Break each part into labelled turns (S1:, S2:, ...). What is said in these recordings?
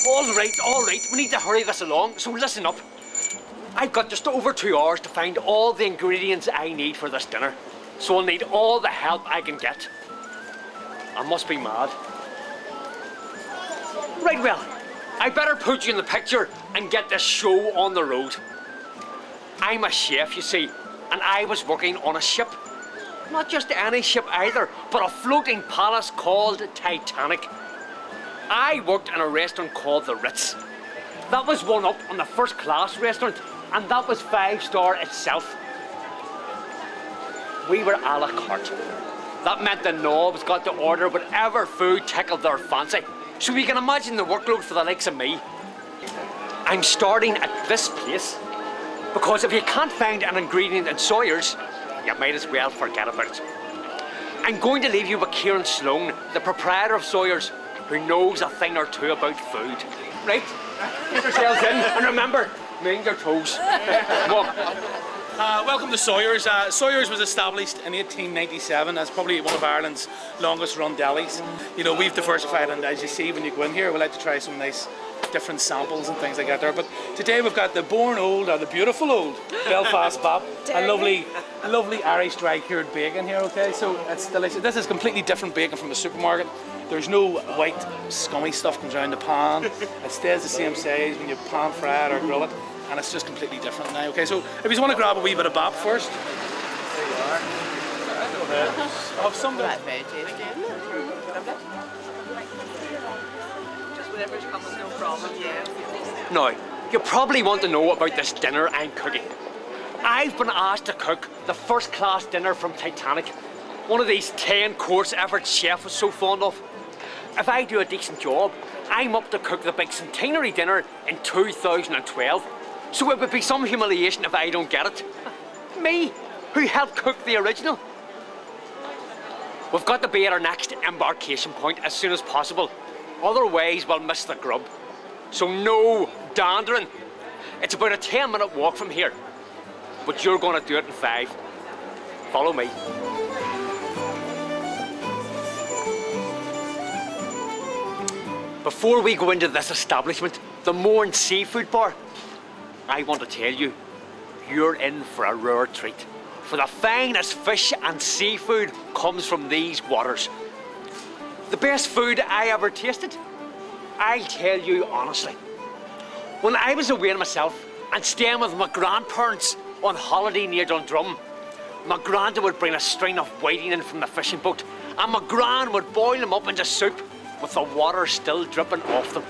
S1: All right, we need to hurry this along, so listen up. I've got just over 2 hours to find all the ingredients I need for this dinner, so I'll need all the help I can get. I must be mad. Right, well, I better put you in the picture and get this show on the road. I'm a chef, you see, and I was working on a ship. Not just any ship either, but a floating palace called Titanic. I worked in a restaurant called the Ritz. That was one up on the first-class restaurant, and that was 5-star itself. We were a la carte. That meant the knobs got to order whatever food tickled their fancy. So you can imagine the workload for the likes of me. I'm starting at this place because if you can't find an ingredient in Sawyer's, you might as well forget about it. I'm going to leave you with Kieran Sloan, the proprietor of Sawyer's, who knows a thing or two about food. Right? Get yourselves in, and remember, mind your toes. Come on.
S2: Welcome to Sawyer's. Sawyer's was established in 1897 as probably one of Ireland's longest run delis. You know, we've diversified, and as you see when you go in here, we like to try some nice different samples and things like that there. But today we've got the born old, or the beautiful old Belfast Bop, a lovely Irish dry cured bacon here, okay? So it's delicious. This is completely different bacon from the supermarket. There's no white scummy stuff comes around the pan. It stays the same size when you pan fry it or grill it, and it's just completely different now, okay? So if you want to grab a wee bit of bap first. There you are. Go ahead. I'll have some of
S3: very tasty, isn't it? Just whatever's coming, no problem, yeah.
S1: Now, you probably want to know about this dinner I'm cooking. I've been asked to cook the first-class dinner from Titanic, one of these 10-course efforts Chef was so fond of. If I do a decent job, I'm up to cook the big centenary dinner in 2012. So it would be some humiliation if I don't get it. Me, who helped cook the original. We've got to be at our next embarkation point as soon as possible. Otherwise, we'll miss the grub. So no dandering. It's about a 10-minute walk from here. But you're going to do it in 5. Follow me. Before we go into this establishment, the Mourne Seafood Bar, I want to tell you, you're in for a rare treat. For the finest fish and seafood comes from these waters. The best food I ever tasted? I'll tell you honestly. When I was away myself and staying with my grandparents on holiday near Dundrum, my granda would bring a string of whiting in from the fishing boat, and my gran would boil them up into soup with the water still dripping off them.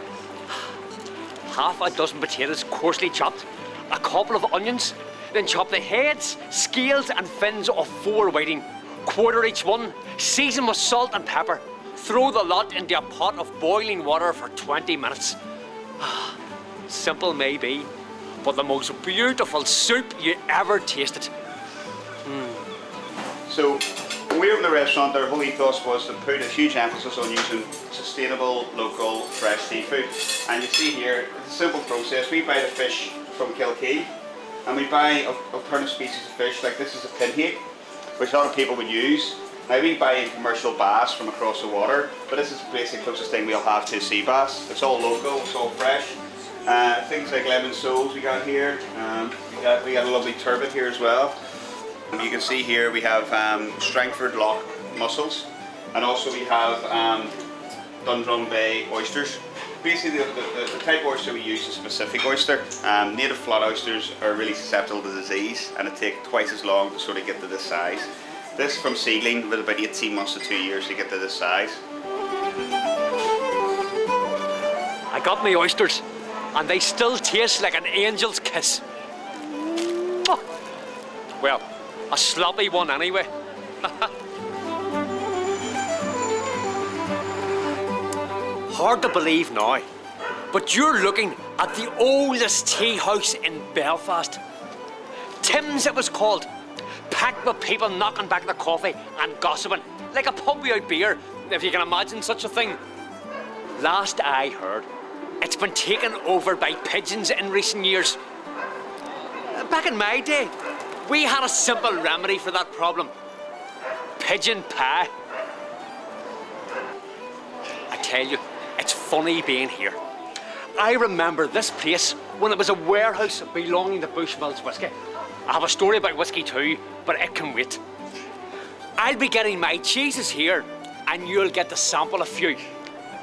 S1: Half a dozen potatoes coarsely chopped, a couple of onions, then chop the heads, scales and fins of 4 whiting, quarter each one, season with salt and pepper, throw the lot into a pot of boiling water for 20 minutes. Simple maybe, but the most beautiful soup you ever tasted.
S4: So, when we opened the restaurant, our whole ethos was to put a huge emphasis on using sustainable, local, fresh seafood. And you see here, it's a simple process. We buy the fish from Kilkee, and we buy alternative species of fish, like this is a pinhake, which a lot of people would use. Now we buy commercial bass from across the water, but this is basically the closest thing we'll have to sea bass. It's all local, it's all fresh. Things like lemon soles we got here. We got a lovely turbot here as well. You can see here we have Strangford Loch mussels, and also we have Dundrum Bay oysters. Basically the type of oyster we use is a Pacific oyster. Native flat oysters are really susceptible to disease, and it takes twice as long to sort of get to this size. This from seedling was about 18 months to 2 years to get to this size.
S1: I got my oysters, and they still taste like an angel's kiss. Oh. Well, a sloppy one anyway. Hard to believe now, but you're looking at the oldest tea house in Belfast. Tim's it was called, packed with people knocking back the coffee and gossiping, like a pub without beer, if you can imagine such a thing. Last I heard, it's been taken over by pigeons in recent years. Back in my day, we had a simple remedy for that problem. Pigeon pie. I tell you, it's funny being here. I remember this place when it was a warehouse belonging to Bushmills Whiskey. I have a story about whiskey too, but it can wait. I'll be getting my cheeses here, and you'll get to sample a few.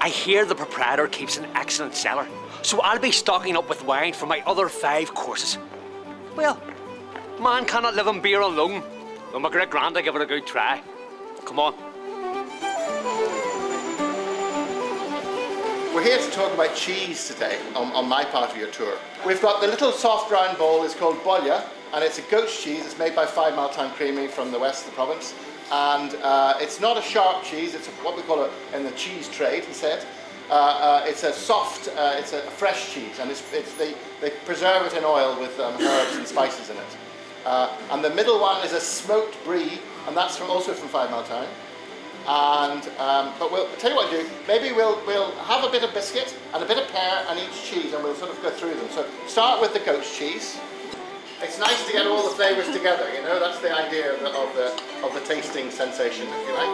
S1: I hear the proprietor keeps an excellent cellar, so I'll be stocking up with wine for my other 5 courses. Well, man cannot live on beer alone. Well, my great-granda give it a good try. Come on.
S5: We're here to talk about cheese today on my part of your tour. We've got the little soft round ball, it's called bolia, and it's a goat's cheese. It's made by 5 Mile Town Creamery from the west of the province. And it's not a sharp cheese, it's what we call it in the cheese trade, he said. It's a soft, it's a fresh cheese, and they preserve it in oil with herbs and spices in it. And the middle one is a smoked brie, and that's also from 5 Mile Town. And but we'll tell you what to do. Maybe we'll have a bit of biscuit and a bit of pear and each cheese, and we'll sort of go through them. So start with the goat's cheese. It's nice to get all the flavours together. You know, that's the idea of the tasting sensation, if you like.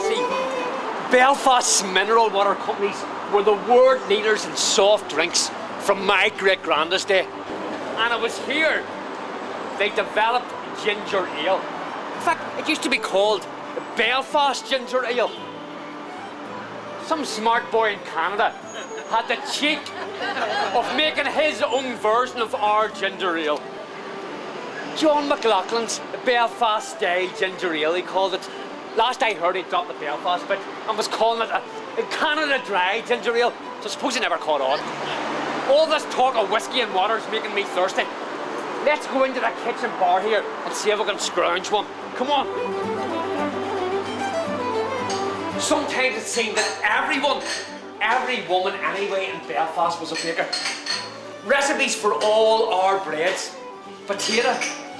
S1: See, Belfast's mineral water companies were the world leaders in soft drinks from my great-granda's day. And it was here they developed ginger ale. In fact, it used to be called Belfast Ginger Ale. Some smart boy in Canada had the cheek of making his own version of our ginger ale. John McLaughlin's Belfast Style Ginger Ale, he called it. Last I heard, he dropped the Belfast bit and was calling it a Canada Dry Ginger Ale. So I suppose he never caught on. All this talk of whiskey and water is making me thirsty. Let's go into the kitchen bar here and see if we can scrounge one. Come on. Sometimes it seemed that every woman anyway in Belfast was a baker. Recipes for all our breads, potato,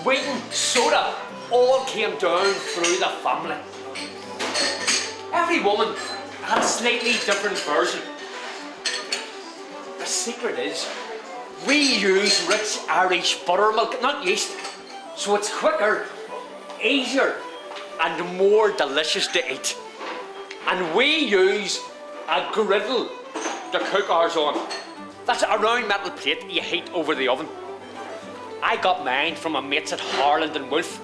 S1: wheat and soda, all came down through the family. Every woman had a slightly different version. The secret is, we use rich Irish buttermilk, not yeast, so it's quicker, easier and more delicious to eat. And we use a griddle to cook ours on. That's a round metal plate you heat over the oven. I got mine from my mates at Harland and Wolf.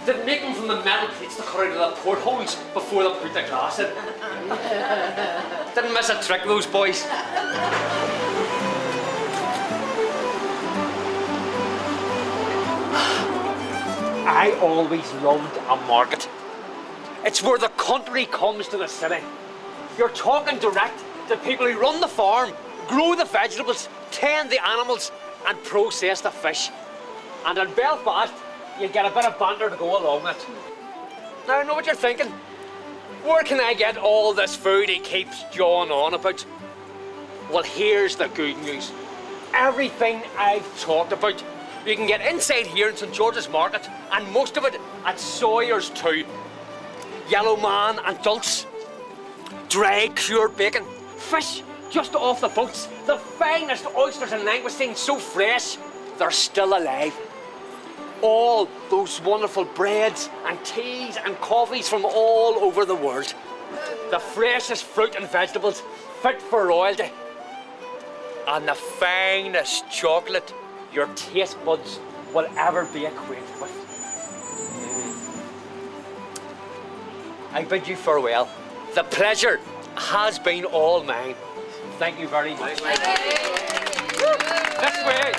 S1: They'd make them from the metal plates to cut out of the portholes before they put the glass in. Didn't miss a trick, those boys. I always loved a market. It's where the country comes to the city. You're talking direct to people who run the farm, grow the vegetables, tend the animals and process the fish. And in Belfast, you get a bit of banter to go along with it. Now I know what you're thinking. Where can I get all this food he keeps jawing on about? Well, here's the good news. Everything I've talked about, you can get inside here in St George's Market, and most of it at Sawyer's too. Yellow Man and Dulce, dry cured bacon, fish just off the boats, the finest oysters and langoustines so fresh, they're still alive. All those wonderful breads and teas and coffees from all over the world. The freshest fruit and vegetables fit for royalty. And the finest chocolate your taste buds will ever be acquainted with. I bid you farewell. The pleasure has been all mine. Thank you very much. This way.